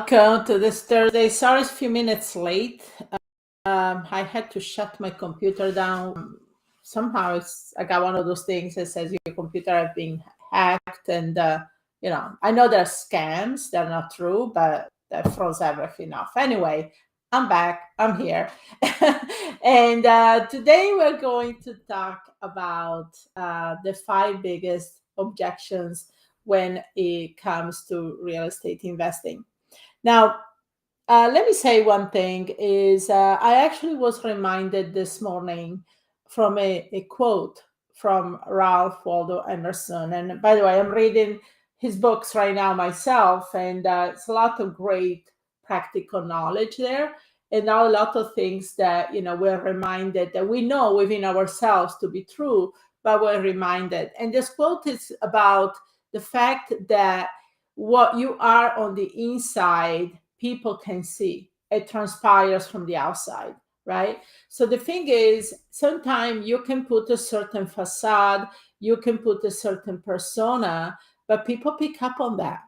Welcome to this Thursday. Sorry, it's a few minutes late. I had to shut my computer down. Somehow I got one of those things that says your computer has been hacked, and I know there are scams. They're not true, but that throws everything off. Anyway, I'm back. I'm here, and today we're going to talk about the five biggest objections when it comes to real estate investing. Now, let me say one thing is I actually was reminded this morning from a quote from Ralph Waldo Emerson. And by the way, I'm reading his books right now myself, and it's a lot of great practical knowledge there. And now a lot of things that, we're reminded that we know within ourselves to be true, but we're reminded. And this quote is about the fact that what you are on the inside, people can see. It transpires from the outside, right? So the thing is, sometimes you can put a certain facade, you can put a certain persona, but people pick up on that,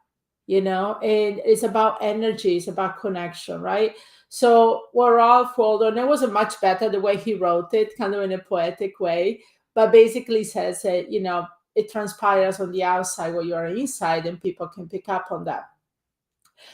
and it's about energy, it's about connection, right? So what Ralph Waldo, and it wasn't much better the way he wrote it, kind of in a poetic way, but basically says that, it transpires on the outside what you are inside, and people can pick up on that.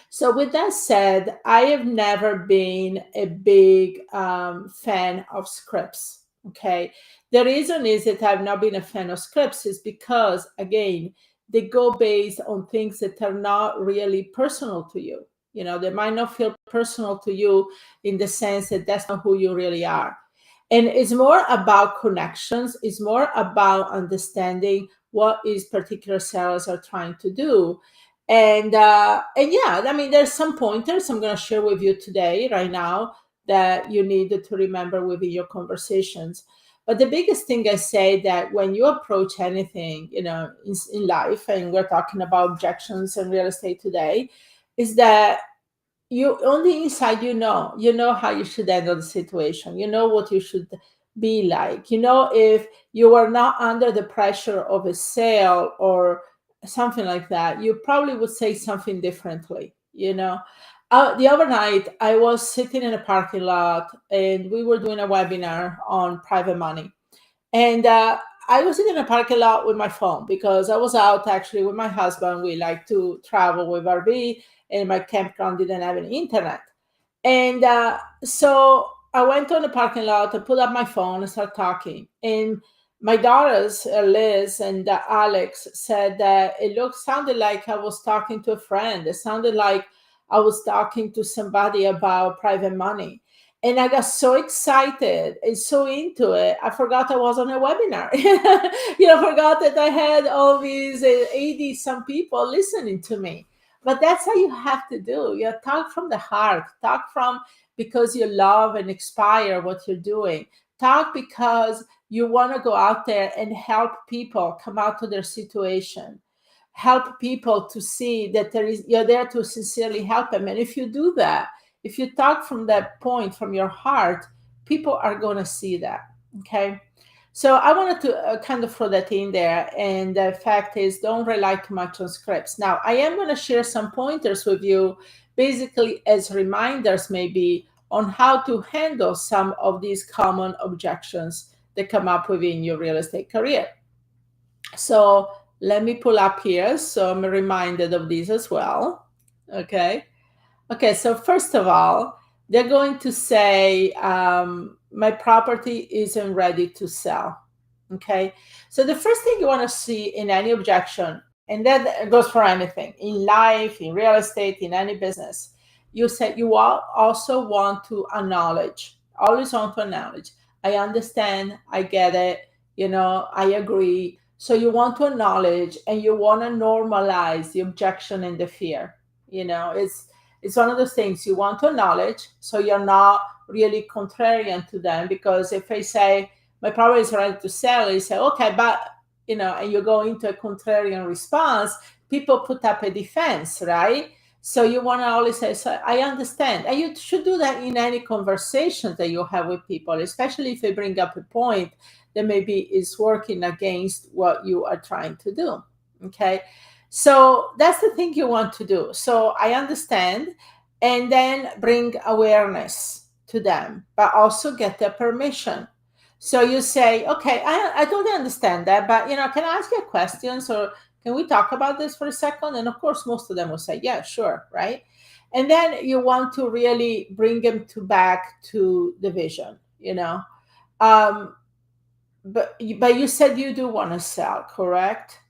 So with that said, I have never been a big fan of scripts. Okay. The reason is that I've not been a fan of scripts is because, again, they go based on things that are not really personal to you. They might not feel personal to you in the sense that that's not who you really are. And it's more about connections. It's more about understanding what is particular sellers are trying to do. And yeah, I mean, there's some pointers I'm going to share with you today, right now, that you need to remember within your conversations. But the biggest thing I say that when you approach anything, in life, and we're talking about objections in real estate today, is that you on the inside, you know how you should handle the situation, what you should be like, if you are not under the pressure of a sale or something like that, you probably would say something differently. The other night I was sitting in a parking lot, and we were doing a webinar on private money, and I was in a parking lot with my phone because I was out actually with my husband. We like to travel with RV, and my campground didn't have any internet. And so I went on the parking lot, I put up my phone and started talking. And my daughters, Liz and Alex, said that sounded like I was talking to a friend. It sounded like I was talking to somebody about private money. And I got so excited and so into it, I forgot I was on a webinar. Forgot that I had all these 80 some people listening to me. But that's how you have to do. You talk from the heart, talk from because you love and inspire what you're doing. Talk because you want to go out there and help people come out of their situation. Help people to see that you're there to sincerely help them. And if you do that, if you talk from that point, from your heart, people are going to see that. Okay. So I wanted to kind of throw that in there. And the fact is, don't rely too much on scripts. Now, I am going to share some pointers with you, basically as reminders maybe on how to handle some of these common objections that come up within your real estate career. So let me pull up here, so I'm reminded of these as well. Okay. So first of all, they're going to say, my property isn't ready to sell. Okay. So the first thing you want to see in any objection, and that goes for anything in life, in real estate, in any business, you said you also want to acknowledge, always want to acknowledge, I understand, I get it, I agree. So you want to acknowledge, and you want to normalize the objection and the fear. It's one of those things you want to acknowledge, so you're not really contrarian to them. Because if they say my property is ready to sell, you say, okay, but and you go into a contrarian response, people put up a defense, right? So you want to always say, so I understand. And you should do that in any conversations that you have with people, especially if they bring up a point that maybe is working against what you are trying to do. Okay. So that's the thing you want to do. So I understand, and then bring awareness to them, but also get their permission. So you say, okay, I totally understand that, but can I ask you a question? So can we talk about this for a second? And of course, most of them will say, yeah, sure, right? And then you want to really bring them to back to the vision, Um, but you said you do want to sell, correct?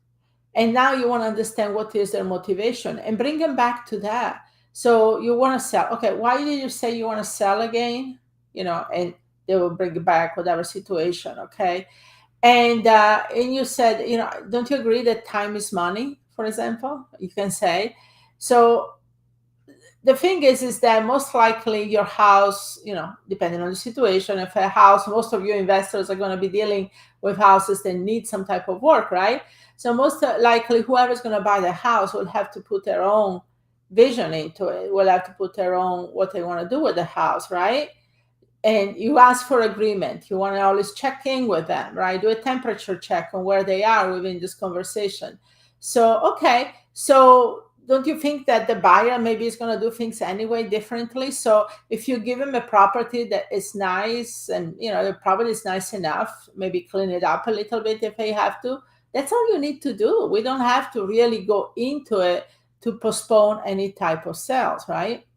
And now you want to understand what is their motivation and bring them back to that. So you want to sell. Okay, why did you say you want to sell again? And they will bring it back whatever situation. Okay, and you said, don't you agree that time is money? For example, you can say. So the thing is that most likely your house, depending on the situation, if a house, most of your investors are going to be dealing with houses that need some type of work, right? So most likely whoever's going to buy the house will have to put their own vision into it, will have to put their own, what they want to do with the house, right? And you ask for agreement. You want to always check in with them, right? Do a temperature check on where they are within this conversation. So, okay. So don't you think that the buyer maybe is going to do things anyway differently? So if you give them a property that is nice, and the property is nice enough, maybe clean it up a little bit if they have to. That's all you need to do. We don't have to really go into it to postpone any type of sales, right?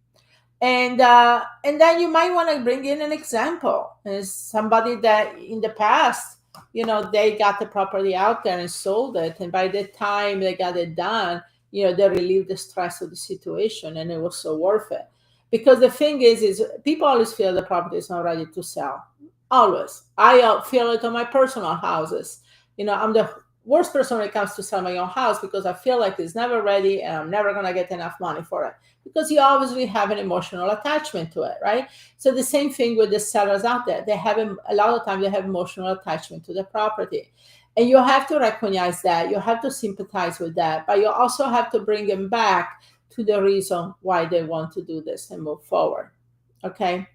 And then you might want to bring in an example. Is somebody that in the past, they got the property out there and sold it, and by the time they got it done, they relieved the stress of the situation, and it was so worth it. Because the thing is people always feel the property is not ready to sell. Always. I feel it on my personal houses. I'm the worst person when it comes to sell my own house, because I feel like it's never ready and I'm never going to get enough money for it, because you obviously have an emotional attachment to it, right? So the same thing with the sellers out there. They have a lot of time they have emotional attachment to the property. And you have to recognize that. You have to sympathize with that, but you also have to bring them back to the reason why they want to do this and move forward. Okay.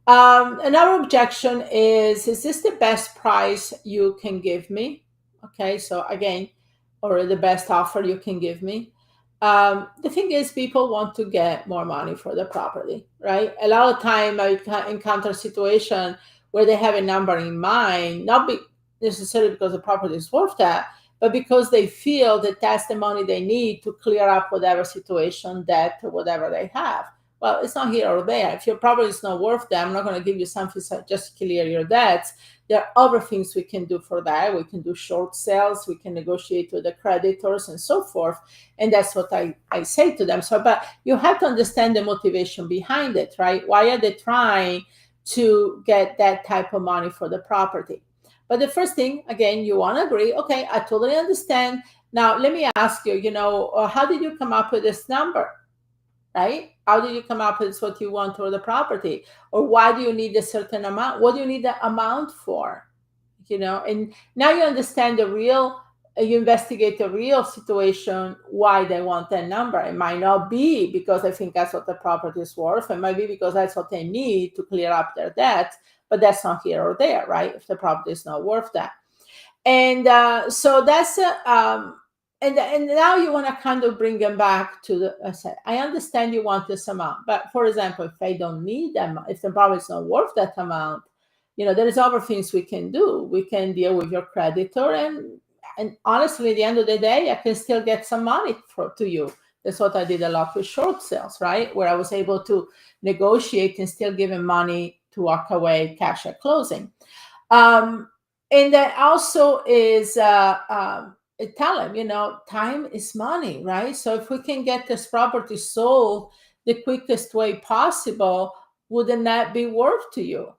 Another objection is this the best price you can give me? Okay, so again, or the best offer you can give me. The thing is, people want to get more money for the property, right? A lot of time I encounter a situation where they have a number in mind, not necessarily because the property is worth that, but because they feel that that's the money they need to clear up whatever situation, debt, or whatever they have. Well, it's not here or there. If your property is not worth that, I'm not going to give you something just to clear your debts. There are other things we can do for that. We can do short sales. We can negotiate with the creditors and so forth. And that's what I say to them. So, but you have to understand the motivation behind it, right? Why are they trying to get that type of money for the property? But the first thing, again, you want to agree, okay, I totally understand. Now, let me ask you, how did you come up with this number? Right? How do you come up with what you want for the property? Or why do you need a certain amount? What do you need the amount for? And now you understand you investigate the real situation, why they want that number. It might not be because I think that's what the property is worth. It might be because that's what they need to clear up their debt, but that's not here or there, right? If the property is not worth that. And so that's and now you want to kind of bring them back to the. I understand you want this amount, but for example, if I don't need them, if the property is not worth that amount, there is other things we can do. We can deal with your creditor, and honestly, at the end of the day, I can still get some money to you. That's what I did a lot with short sales, right? Where I was able to negotiate and still give him money to walk away cash at closing. And that also is tell them, time is money, right? So if we can get this property sold the quickest way possible, wouldn't that be worth to you?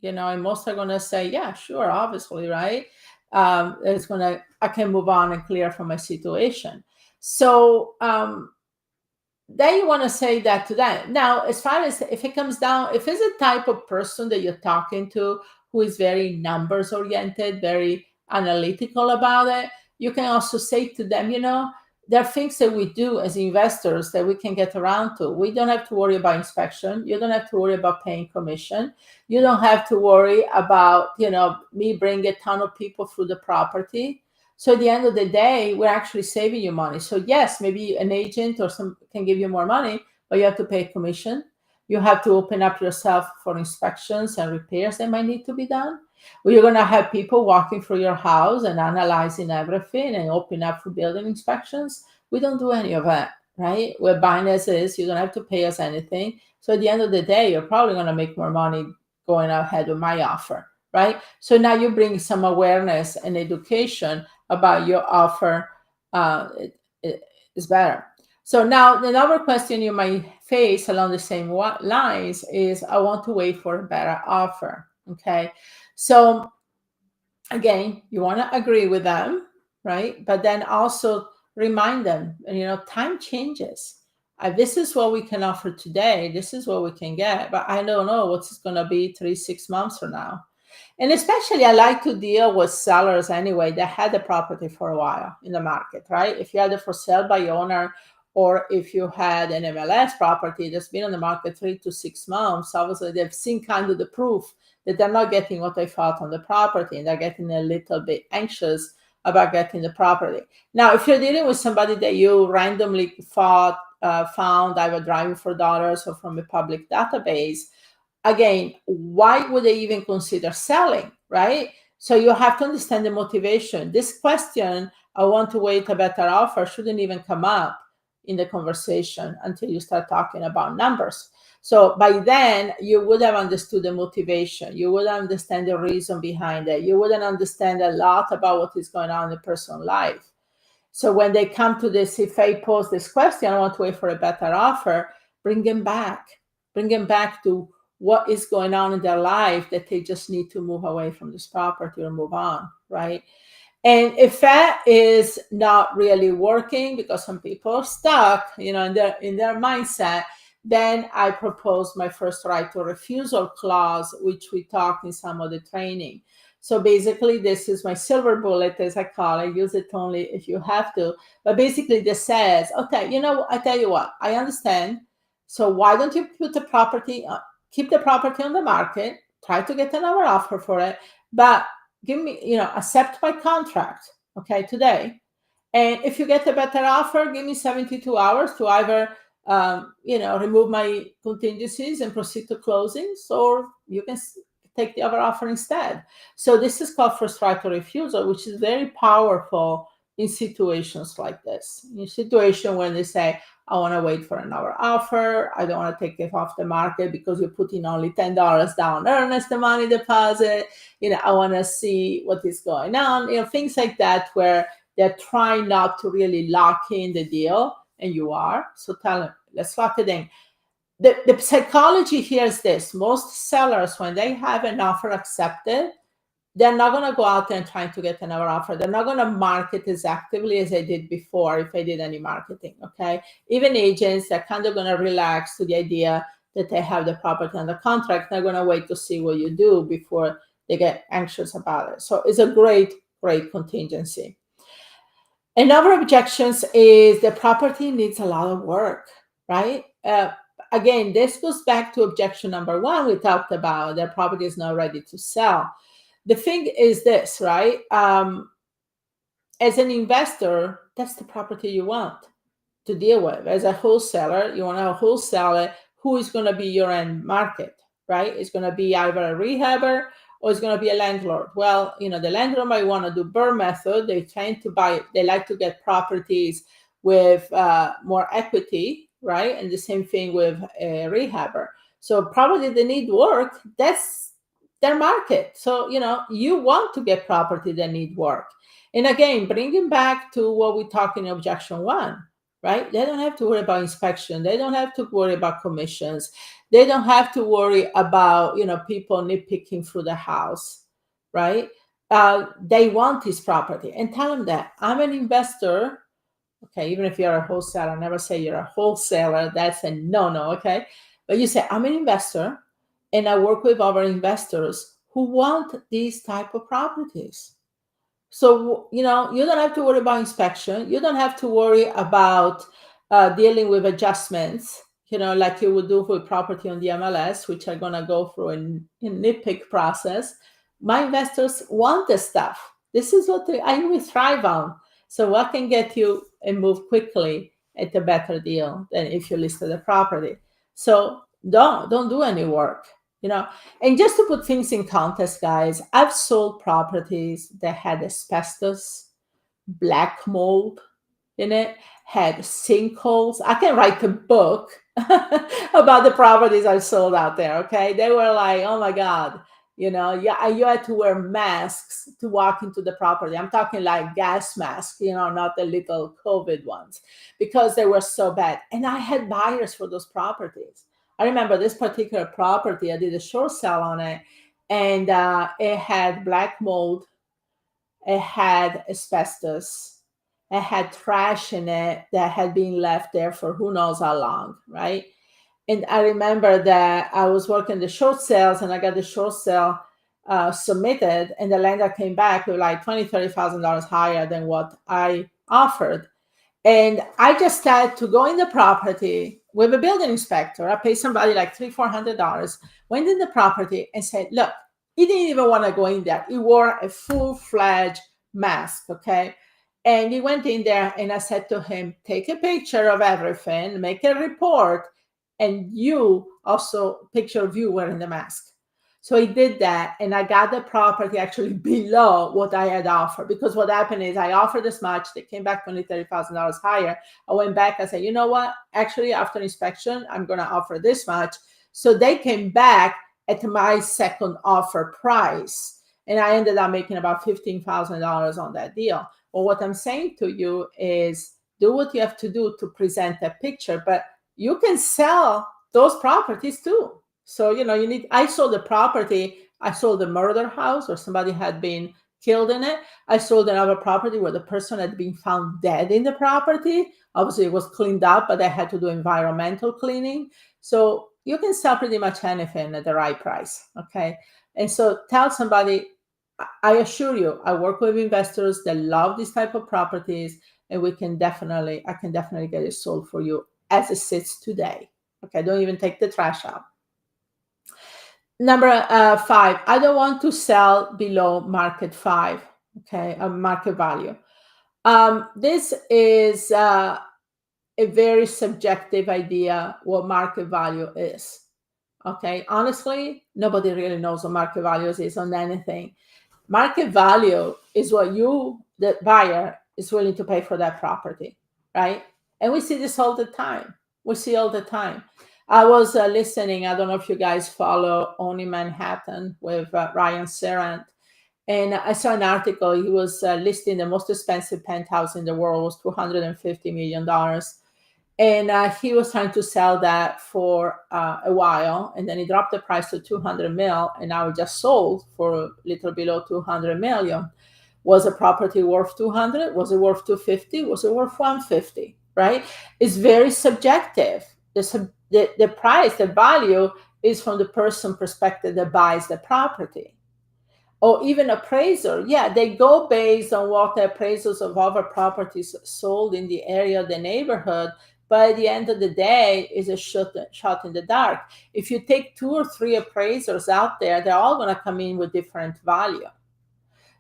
And most are going to say, yeah, sure, obviously, right? I can move on and clear from my situation. So then you want to say that to them. Now, as far as if it comes down, if it's a type of person that you're talking to who is very numbers oriented, very analytical about it, you can also say to them, there are things that we do as investors that we can get around to. We don't have to worry about inspection. You don't have to worry about paying commission. You don't have to worry about, me bringing a ton of people through the property. So at the end of the day, we're actually saving you money. So yes, maybe an agent or some can give you more money, but you have to pay commission. You have to open up yourself for inspections and repairs that might need to be done. Or you're gonna have people walking through your house and analyzing everything and open up for building inspections. We don't do any of that, right? We're buying as is. You don't have to pay us anything. So at the end of the day, you're probably gonna make more money going ahead with my offer, right? So now you bring some awareness and education about your offer. It is better. So now another question you might face along the same lines is, I want to wait for a better offer. Okay. So again, you want to agree with them, right? But then also remind them, time changes. This is what we can offer today. This is what we can get, but I don't know what's going to be 3-6 months from now. And especially, I like to deal with sellers anyway that had the property for a while in the market, right? If you had it for sale by owner, or if you had an MLS property that's been on the market 3 to 6 months, obviously they've seen kind of the proof that they're not getting what they thought on the property, and they're getting a little bit anxious about getting the property. Now, if you're dealing with somebody that you randomly found either driving for dollars or from a public database, again, why would they even consider selling, right? So you have to understand the motivation. This question, I want to wait a better offer, shouldn't even come up in the conversation until you start talking about numbers. So by then, you would have understood the motivation. You would understand the reason behind it. You wouldn't understand a lot about what is going on in the person's life. So when they come to this, if I pose this question, I want to wait for a better offer, bring them back. Bring them back to what is going on in their life that they just need to move away from this property or move on, right? And if that is not really working because some people are stuck, in their mindset, then I propose my first right to refusal clause, which we talked in some of the training. So basically, this is my silver bullet, as I call it. Use it only if you have to. But basically, this says, okay, I tell you what, I understand. So why don't you put the property, keep the property on the market, try to get another offer for it, but give me, accept my contract, okay, today. And if you get a better offer, give me 72 hours to either, remove my contingencies and proceed to closings, or you can take the other offer instead. So this is called first right to refusal, which is very powerful in situations like this. In a situation when they say, I want to wait for another offer, I don't want to take it off the market because you're putting only $10 down earnest the money deposit, I want to see what is going on, things like that, where they're trying not to really lock in the deal, and you are. So tell them, let's lock it in. The psychology here is this: most sellers, when they have an offer accepted, they're not going to go out there and trying to get another offer. They're not going to market as actively as they did before, if they did any marketing, okay? Even agents, they're kind of going to relax to the idea that they have the property under contract. They're going to wait to see what you do before they get anxious about it. So it's a great, great contingency. Another objections is the property needs a lot of work, right? Again, this goes back to objection number one we talked about, the property is not ready to sell. The thing is this, right? As an investor, that's the property you want to deal with. As a wholesaler, you want a wholesaler who is going to be your end market, right? It's going to be either a rehabber or it's going to be a landlord. Well, the landlord might want to do BRRRR method. They like to get properties with more equity, right? And the same thing with a rehabber. So probably they need work. That's their market. So, you want to get property that need work. And again, bringing back to what we talked in objection one, right? They don't have to worry about inspection. They don't have to worry about commissions. They don't have to worry about, people nitpicking through the house, right? They want this property. And tell them that I'm an investor. Okay, even if you're a wholesaler, never say you're a wholesaler. That's a no, okay? But you say, I'm an investor, and I work with other investors who want these type of properties. So, you don't have to worry about inspection. You don't have to worry about dealing with adjustments, like you would do for property on the MLS, which are going to go through a nitpick process. My investors want this stuff. This is what we thrive on. So what can get you and move quickly at a better deal than if you listed the property? So don't do any work, you know. And just to put things in context, guys, I've sold properties that had asbestos, black mold in it, had sinkholes. I can write a book about the properties I sold out there. Okay, they were like, oh my god, you know, yeah, you had to wear masks to walk into the property. I'm talking like gas masks, you know, not the little COVID ones, because they were so bad. And I had buyers for those properties. I remember this particular property. I did a short sale on it, and it had black mold, it had asbestos, it had trash in it that had been left there for who knows how long, right? And I remember that I was working the short sales, and I got the short sale submitted, and the lender came back with like $20,000-$30,000 higher than what I offered. And I just had to go in the property with a building inspector. I paid somebody like $300-$400, went in the property and said, look, he didn't even want to go in there. He wore a full-fledged mask, okay? And he went in there, and I said to him, take a picture of everything, make a report, and you also picture of you wearing the mask. So he did that, and I got the property actually below what I had offered, because what happened is I offered this much, they came back $20,000-$30,000 higher. I went back, I said, you know what? Actually, after inspection, I'm going to offer this much. So they came back at my second offer price, and I ended up making about $15,000 on that deal. Well, what I'm saying to you is do what you have to do to present a picture, but you can sell those properties too. So, you know, I sold the property, I sold the murder house where somebody had been killed in it. I sold another property where the person had been found dead in the property. Obviously, it was cleaned up, but they had to do environmental cleaning. So you can sell pretty much anything at the right price. Okay. And so tell somebody, I assure you, I work with investors that love this type of properties, and I can definitely get it sold for you as it sits today. Okay. Don't even take the trash out. Number 5, I don't want to sell below market market value. This is a very subjective idea what market value is. Okay, honestly, nobody really knows what market value is on anything. Market value is what you, the buyer, is willing to pay for that property, right? And we see this all the time. I was listening, I don't know if you guys follow Owning Manhattan with Ryan Serrant, and I saw an article. He was listing the most expensive penthouse in the world was $250 million. And he was trying to sell that for a while, and then he dropped the price to 200 mil, and now it just sold for a little below 200 million. Was a property worth 200? Was it worth 250? Was it worth 150? Right? It's very subjective. The price, the value is from the person perspective that buys the property. Or even appraiser, yeah, they go based on what the appraisals of other properties sold in the area, the neighborhood. But at the end of the day, it's a shot in the dark. If you take 2 or 3 appraisers out there, they're all going to come in with different value.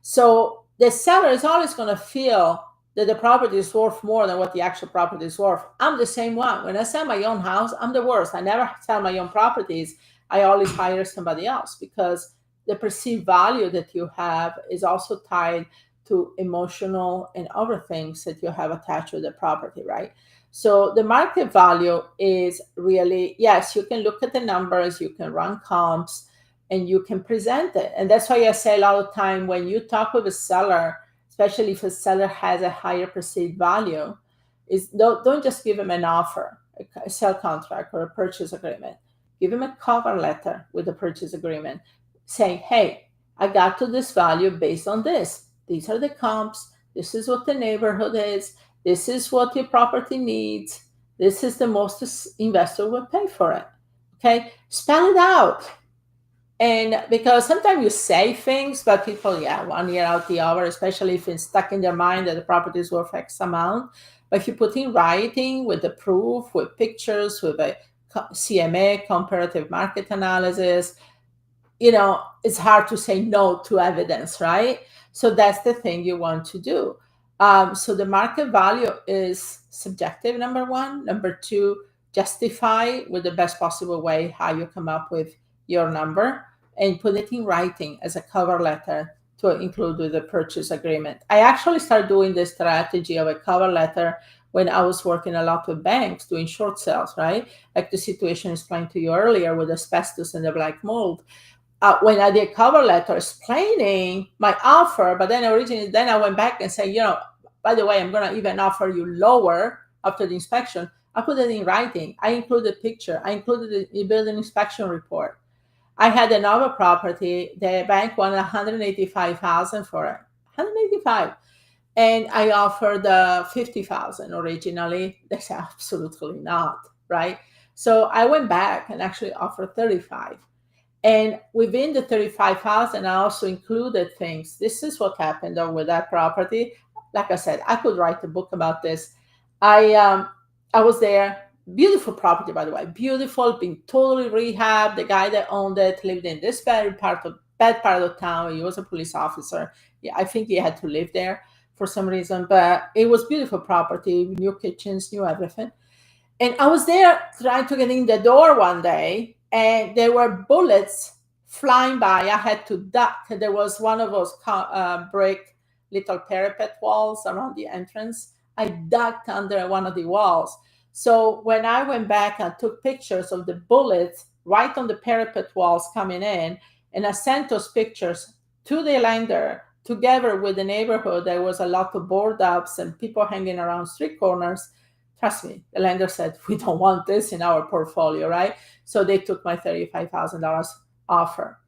So the seller is always going to feel that the property is worth more than what the actual property is worth. I'm the same one. When I sell my own house, I'm the worst. I never sell my own properties. I always hire somebody else, because the perceived value that you have is also tied to emotional and other things that you have attached to the property, right? So the market value is really, yes, you can look at the numbers, you can run comps, and you can present it. And that's why I say a lot of time when you talk with a seller, especially if a seller has a higher perceived value, is don't just give them an offer, a sale contract or a purchase agreement. Give them a cover letter with a purchase agreement saying, hey, I got to this value based on this. These are the comps. This is what the neighborhood is. This is what your property needs. This is the most investor will pay for it. Okay, spell it out. And because sometimes you say things, but people, yeah, 1 year out the other, especially if it's stuck in their mind that the property is worth X amount. But if you put in writing with the proof, with pictures, with a CMA, comparative market analysis, you know, it's hard to say no to evidence, right? So that's the thing you want to do. So the market value is subjective, number one. Number two, justify with the best possible way how you come up with your number, and put it in writing as a cover letter to include with the purchase agreement. I actually started doing this strategy of a cover letter when I was working a lot with banks doing short sales, right? Like the situation explained to you earlier with asbestos and the black mold. When I did cover letter explaining my offer, but then I went back and said, by the way, I'm going to even offer you lower after the inspection. I put it in writing. I included picture. I included the building inspection report. I had another property. The bank wanted 185,000 for it. 185. And I offered 50,000 originally. They said absolutely not, right? So I went back and actually offered 35. And within the 35,000, I also included things. This is what happened with that property. Like I said, I could write a book about this. I was there. Beautiful property, by the way. Beautiful, being totally rehabbed. The guy that owned it lived in this bad part of town. He was a police officer. Yeah, I think he had to live there for some reason. But it was beautiful property, new kitchens, new everything. And I was there trying to get in the door one day, and there were bullets flying by. I had to duck. There was one of those brick little parapet walls around the entrance. I ducked under one of the walls. So when I went back, I took pictures of the bullets right on the parapet walls coming in, and I sent those pictures to the lender together with the neighborhood. There was a lot of board ups and people hanging around street corners. Trust me, the lender said, we don't want this in our portfolio, right? So they took my $35,000 offer.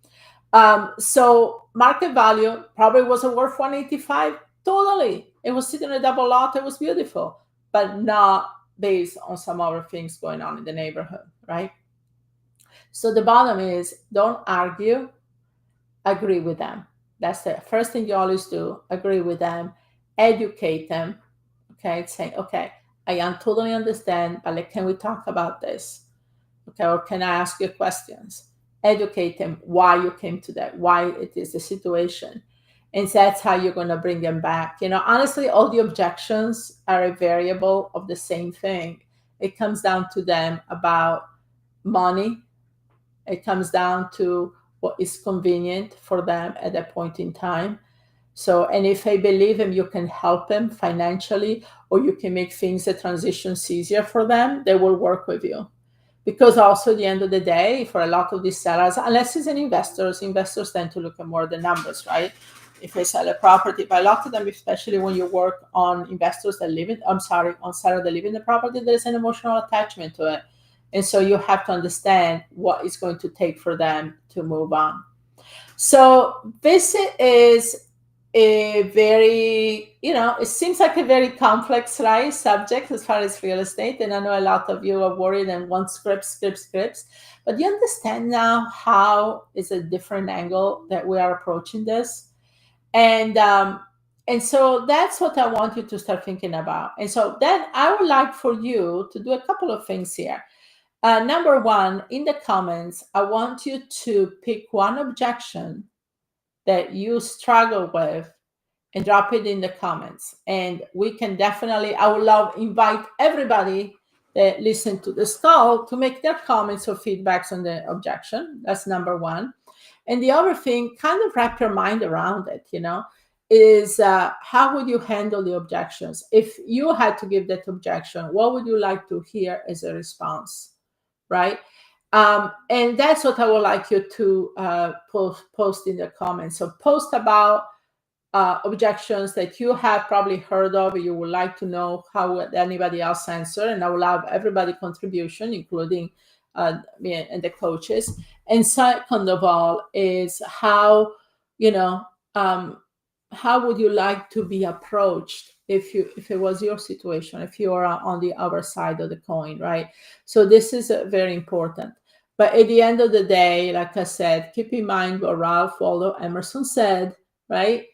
So market value probably wasn't worth 185. Totally. It was sitting in a double lot. It was beautiful, but not based on some other things going on in the neighborhood, right? So the bottom is, don't argue, agree with them. That's the first thing you always do. Agree with them, educate them. Okay, say, okay, I totally understand, but can we talk about this? Okay, or can I ask you questions? Educate them why you came to that, why it is the situation. And that's how you're going to bring them back. Honestly, all the objections are a variable of the same thing. It comes down to them about money. It comes down to what is convenient for them at that point in time. So, and if they believe them, you can help them financially, or you can make things, the transitions easier for them, they will work with you. Because also at the end of the day, for a lot of these sellers, unless it's an investors tend to look at more the numbers, right? If they sell a property, but a lot of them, especially when you work on sellers that live in the property, there's an emotional attachment to it. And so you have to understand what it's going to take for them to move on. So this is a very, it seems like a very complex, right, subject as far as real estate. And I know a lot of you are worried and want scripts. But you understand now how it's a different angle that we are approaching this. And so that's what I want you to start thinking about. And so then I would like for you to do a couple of things here. Number one, in the comments, I want you to pick one objection that you struggle with and drop it in the comments. And we can definitely, I would love invite everybody that listen to this call to make their comments or feedbacks on the objection. That's number one. And the other thing, kind of wrap your mind around it, is how would you handle the objections? If you had to give that objection, what would you like to hear as a response, right? And that's what I would like you to post in the comments. So post about objections that you have probably heard of, or you would like to know how anybody else answer. And I will have everybody contribution, including me and the coaches. And second of all is how would you like to be approached if it was your situation, if you are on the other side of the coin, right? So this is very important. But at the end of the day, like I said, keep in mind what Ralph Waldo Emerson said, right?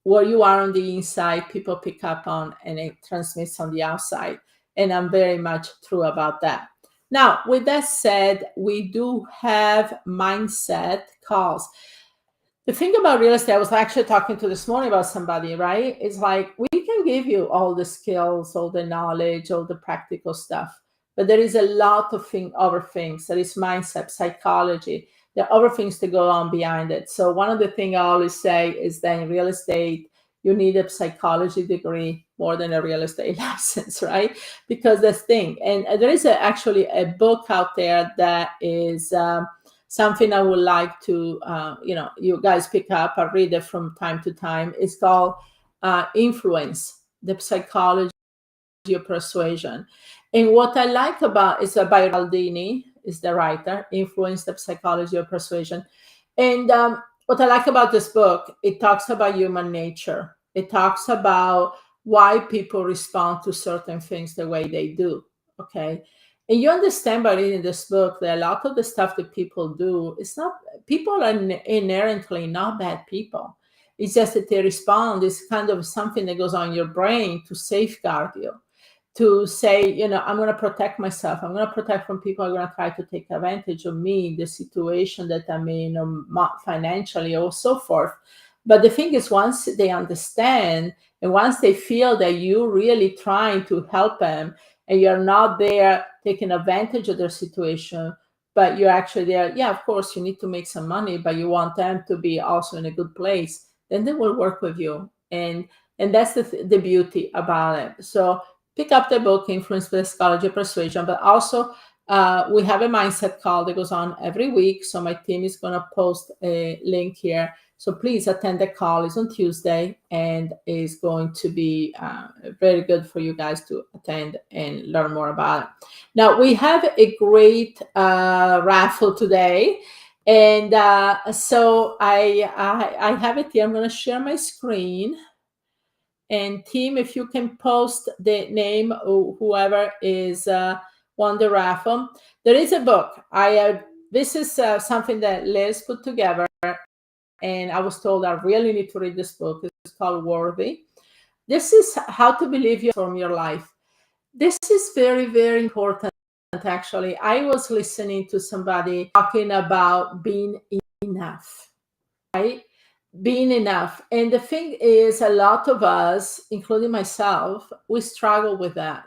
Where you are on the inside, people pick up on, and it transmits on the outside. And I'm very much true about that. Now, with that said, we do have mindset calls. The thing about real estate, I was actually talking to this morning about somebody, right? It's like we can give you all the skills, all the knowledge, all the practical stuff, but there is a lot of other things. There is mindset, psychology. There are other things to go on behind it. So one of the things I always say is that in real estate, you need a psychology degree more than a real estate license, right? Because that's the thing. And there is actually a book out there that is something I would like to, you guys pick up. I read it from time to time. It's called Influence, the Psychology of Persuasion. And what I like about it's by Baldini, is the writer, Influence, the Psychology of Persuasion. And what I like about this book, it talks about human nature. It talks about why people respond to certain things the way they do. Okay. And you understand by reading this book that a lot of the stuff that people do, it's not, people are inherently not bad people. It's just that they respond. It's kind of something that goes on in your brain to safeguard you, to say, I'm going to protect myself. I'm going to protect from people who are going to try to take advantage of me, the situation that I'm in, or financially, or so forth. But the thing is, once they understand and once they feel that you're really trying to help them and you're not there taking advantage of their situation, but you're actually there, yeah, of course, you need to make some money, but you want them to be also in a good place, then they will work with you. And that's the beauty about it. So pick up the book, Influence by the Psychology of Persuasion, but also we have a mindset call that goes on every week. So my team is going to post a link here. So please attend the call. It's on Tuesday and is going to be very good for you guys to attend and learn more about it. Now, we have a great raffle today. And so I have it here. I'm going to share my screen. And team, if you can post the name of whoever is won the raffle. There is a book. This is something that Liz put together, and I was told I really need to read this book. It's called Worthy. This is how to believe you from your life. This is very, very important, actually. I was listening to somebody talking about being enough, right? Being enough. And the thing is, a lot of us, including myself, we struggle with that.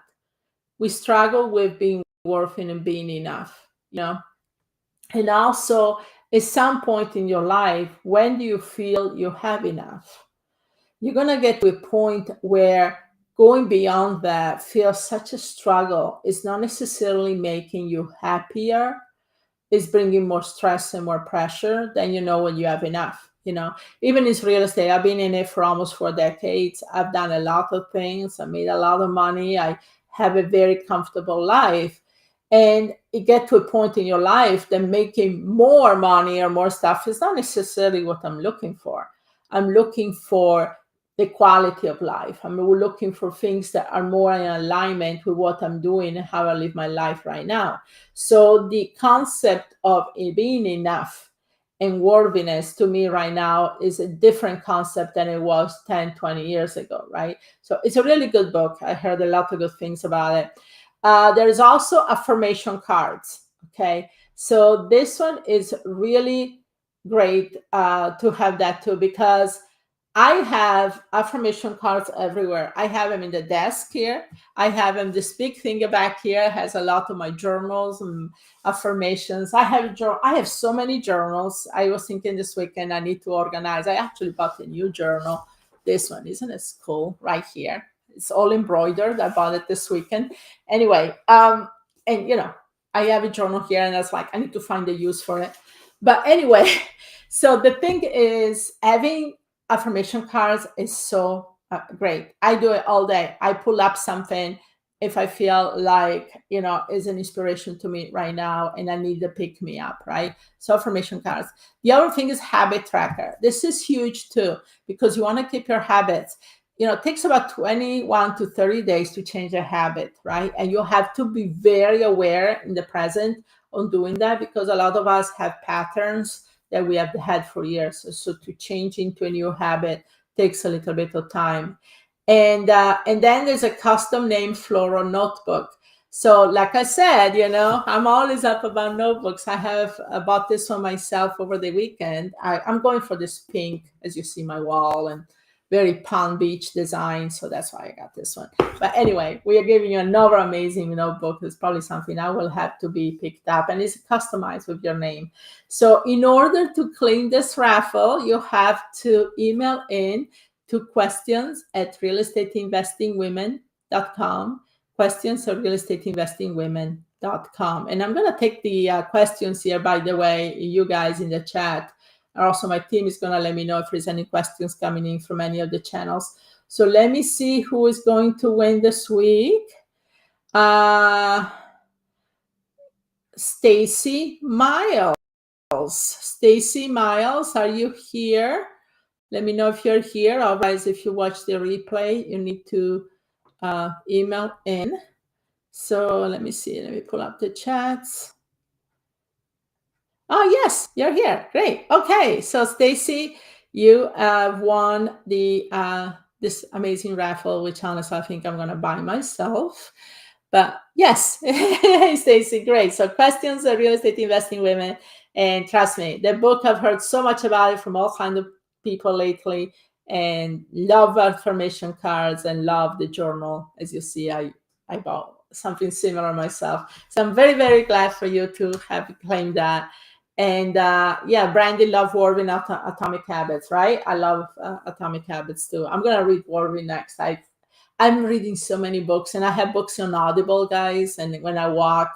We struggle with being worthy and being enough, And also, at some point in your life, when do you feel you have enough? You're going to get to a point where going beyond that feels such a struggle. It's not necessarily making you happier. It's bringing more stress and more pressure than when you have enough. Even in real estate, I've been in it for almost 4 decades. I've done a lot of things. I made a lot of money. I have a very comfortable life. And you get to a point in your life that making more money or more stuff is not necessarily what I'm looking for. I'm looking for the quality of life. I'm looking for things that are more in alignment with what I'm doing and how I live my life right now. So the concept of it being enough and worthiness to me right now is a different concept than it was 10, 20 years ago, right? So it's a really good book. I heard a lot of good things about it. There is also affirmation cards. Okay, so this one is really great to have that too, because I have affirmation cards everywhere. I have them in the desk here. I have them, this big thing back here has a lot of my journals and affirmations. I have so many journals. I was thinking this weekend I need to organize. I actually bought a new journal. This one, isn't it cool? Right here. It's all embroidered. I bought it this weekend. Anyway, and I have a journal here, and I was like, I need to find a use for it. But anyway, so the thing is, having affirmation cards is so great. I do it all day. I pull up something if I feel like, is an inspiration to me right now and I need to pick me up, right? So affirmation cards. The other thing is habit tracker. This is huge too, because you want to keep your habits. It takes about 21 to 30 days to change a habit, right? And you have to be very aware in the present on doing that, because a lot of us have patterns that we have had for years. So to change into a new habit takes a little bit of time. And then there's a custom name floral notebook. So, like I said, I'm always up about notebooks. I have bought this one myself over the weekend. I'm going for this pink, as you see my wall, and very Palm Beach design. So that's why I got this one. But anyway, we are giving you another amazing notebook. It's probably something I will have to be picked up, and it's customized with your name. So in order to claim this raffle, you have to email in to questions@realestateinvestingwomen.com, questions@realestateinvestingwomen.com. And I'm going to take the questions here, by the way, you guys in the chat. Also, my team is going to let me know if there's any questions coming in from any of the channels. So let me see who is going to win this week. Stacy Miles. Stacy Miles, are you here? Let me know if you're here. Otherwise, if you watch the replay, you need to email in. So let me see. Let me pull up the chats. Oh, yes, you're here. Great. Okay. So Stacy, you have won the this amazing raffle, which honestly, I think I'm going to buy myself. But yes, Stacy, great. So questions of real estate investing women. And trust me, the book, I've heard so much about it from all kinds of people lately, and love affirmation cards and love the journal. As you see, I bought something similar myself. So I'm very, very glad for you to have claimed that. And yeah, Brandy loved Warren Atomic Habits, right? I love Atomic Habits too. I'm going to read Warren next. I'm reading so many books, and I have books on Audible, guys. And when I walk.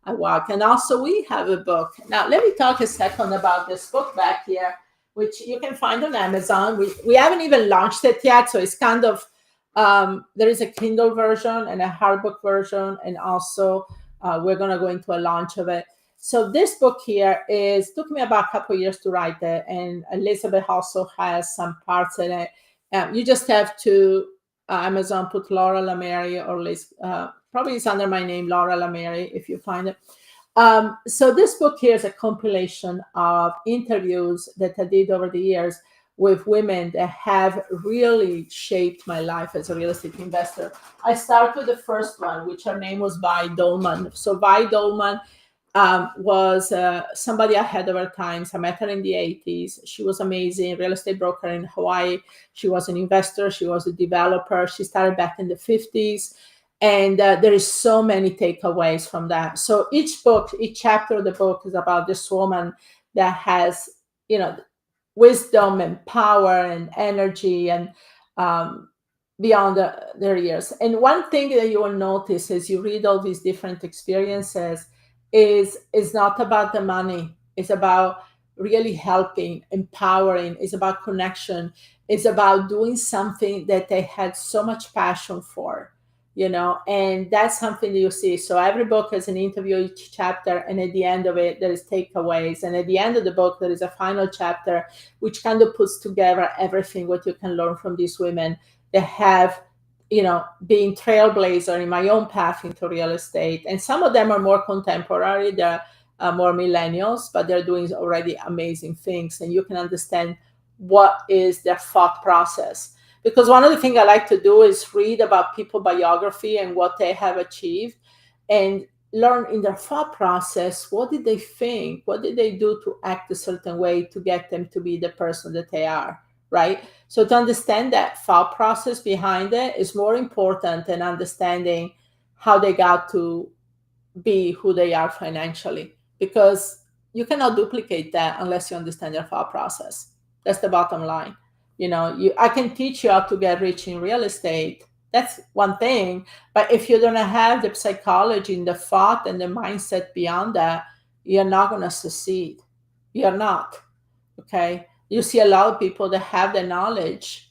And also we have a book. Now, let me talk a second about this book back here, which you can find on Amazon. We haven't even launched it yet. So it's kind of, there is a Kindle version and a hardbook version. And also we're going to go into a launch of it. So this book here took me about a couple of years to write it. And Elizabeth also has some parts in it. You just have to Amazon, put Laura Lamary, or Liz, probably it's under my name, Laura Lamary, if you find it. So this book here is a compilation of interviews that I did over the years with women that have really shaped my life as a real estate investor. I start with the first one, which her name was Vi Dolman. So Vi Dolman was somebody I had over time. I met her in the 80s. She was amazing, real estate broker in Hawaii. She was an investor. She was a developer. She started back in the 50s. And there is so many takeaways from that. So each chapter of the book is about this woman that has, wisdom and power and energy and beyond their years. And one thing that you will notice as you read all these different experiences is not about the money. It's about really helping, empowering. It's about connection. It's about doing something that they had so much passion for, and that's something that you see. So every book has an interview, each chapter, and at the end of it, there is takeaways. And at the end of the book, there is a final chapter, which kind of puts together everything what you can learn from these women that have being trailblazer in my own path into real estate. And some of them are more contemporary, they're more millennials, but they're doing already amazing things. And you can understand what is their thought process. Because one of the things I like to do is read about people's biography and what they have achieved, and learn in their thought process, what did they think? What did they do to act a certain way to get them to be the person that they are? Right? So to understand that thought process behind it is more important than understanding how they got to be who they are financially, because you cannot duplicate that unless you understand their thought process. That's the bottom line. I can teach you how to get rich in real estate. That's one thing. But if you don't have the psychology and the thought and the mindset beyond that, you're not going to succeed. You're not. Okay? You see a lot of people that have the knowledge,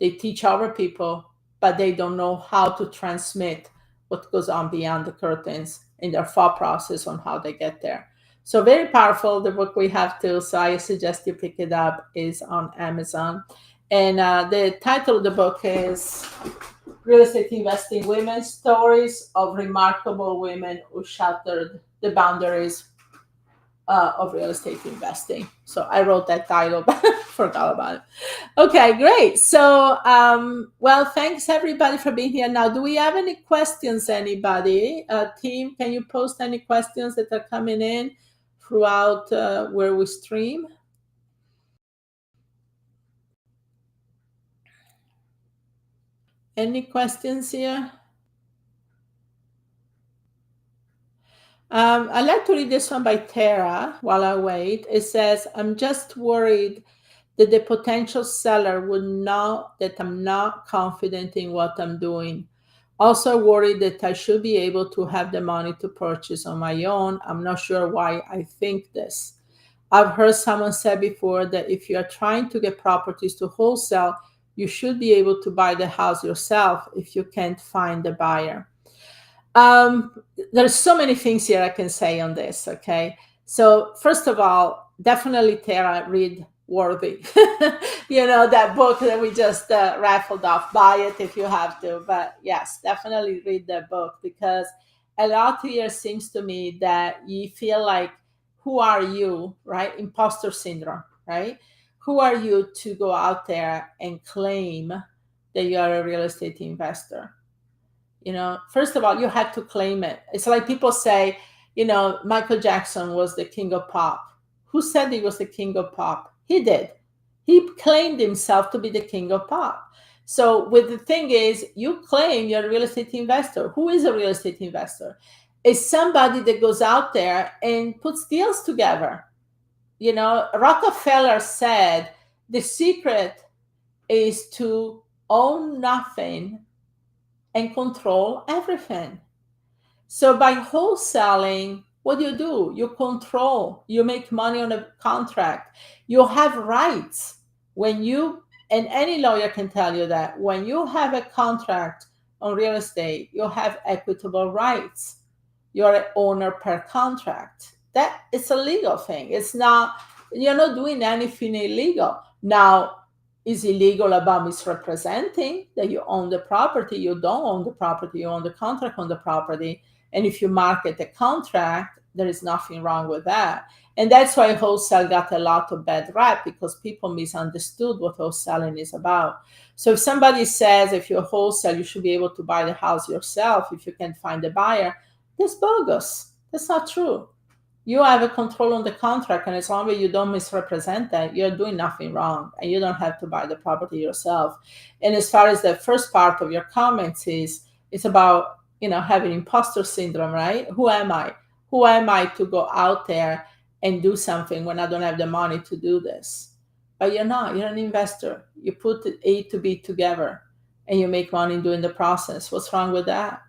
they teach other people, but they don't know how to transmit what goes on beyond the curtains in their thought process on how they get there. So very powerful, the book we have too. So I suggest you pick it up. Is on Amazon. And the title of the book is Real Estate Investing Women, Stories of Remarkable Women Who Shattered the Boundaries of real estate investing. So I wrote that title, but forgot about it. Okay, great. So, well, thanks everybody for being here. Now, do we have any questions, anybody? Team, can you post any questions that are coming in throughout where we stream? Any questions here? I'd like to read this one by Tara while I wait. It says, I'm just worried that the potential seller would know that I'm not confident in what I'm doing. Also worried that I should be able to have the money to purchase on my own. I'm not sure why I think this. I've heard someone say before that if you are trying to get properties to wholesale, you should be able to buy the house yourself if you can't find the buyer. There's so many things here I can say on this. Okay. So first of all, definitely Tara, read Worthy. That book that we just raffled off. Buy it if you have to. But yes, definitely read that book, because a lot here seems to me that you feel like, who are you, right? Imposter syndrome, right? Who are you to go out there and claim that you are a real estate investor? First of all, you had to claim it. It's like people say, Michael Jackson was the king of pop. Who said he was the king of pop? He did. He claimed himself to be the king of pop. So the thing is, you claim you're a real estate investor. Who is a real estate investor? It's somebody that goes out there and puts deals together. Rockefeller said the secret is to own nothing and control everything. So by wholesaling, what do? You control, you make money on a contract, you have rights. And any lawyer can tell you that when you have a contract on real estate, you have equitable rights. You're an owner per contract. That is a legal thing. You're not doing anything illegal. Now, is illegal about misrepresenting that you own the property? You don't own the property, you own the contract on the property. And if you market a contract, there is nothing wrong with that. And that's why wholesale got a lot of bad rap, because people misunderstood what wholesaling is about. So if somebody says, if you're wholesale, you should be able to buy the house yourself if you can't find a buyer, that's bogus. That's not true. You have a control on the contract, and as long as you don't misrepresent that, you're doing nothing wrong, and you don't have to buy the property yourself. And as far as the first part of your comments it's about, having imposter syndrome, right? Who am I? Who am I to go out there and do something when I don't have the money to do this? But you're not. You're an investor. You put A to B together, and you make money doing the process. What's wrong with that?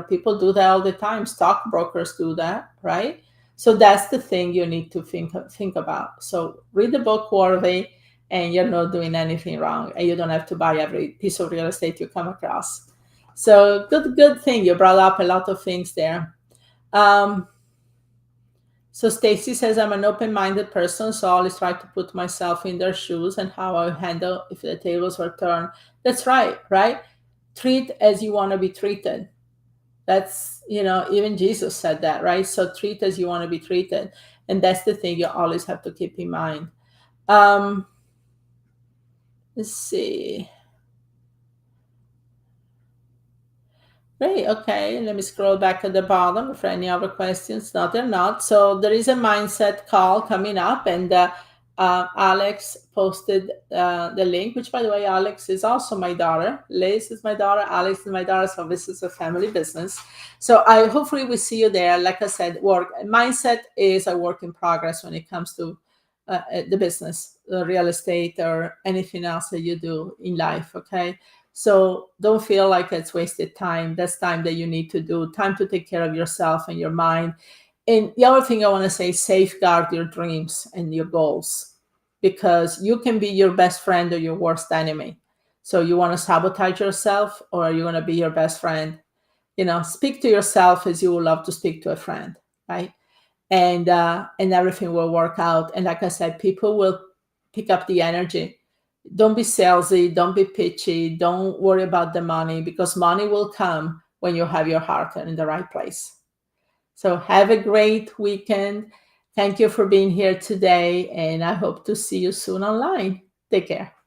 People do that all the time. Stockbrokers do that, right? So that's the thing you need to think about. So read the book Worthy, and you're not doing anything wrong, and you don't have to buy every piece of real estate you come across. So good thing you brought up a lot of things there. So Stacy says, I'm an open-minded person, so I always try to put myself in their shoes and how I handle if the tables were turned. That's right? Treat as you want to be treated. That's, even Jesus said that, right? So treat as you want to be treated. And that's the thing you always have to keep in mind. Let's see. Great. Okay. Let me scroll back at the bottom for any other questions. No, they're not. So there is a mindset call coming up, and Alex posted the link, which, by the way, Alex is also my daughter. Liz is my daughter. Alex is my daughter. So this is a family business. So hopefully we see you there. Like I said, mindset is a work in progress when it comes to the business, real estate, or anything else that you do in life. Okay. So don't feel like it's wasted time. That's time that you need to do, time to take care of yourself and your mind. And the other thing I want to say, safeguard your dreams and your goals, because you can be your best friend or your worst enemy. So you want to sabotage yourself, or are you going to be your best friend? Speak to yourself as you would love to speak to a friend, right? And everything will work out. And like I said, people will pick up the energy. Don't be salesy. Don't be pitchy. Don't worry about the money, because money will come when you have your heart in the right place. So have a great weekend. Thank you for being here today, and I hope to see you soon online. Take care.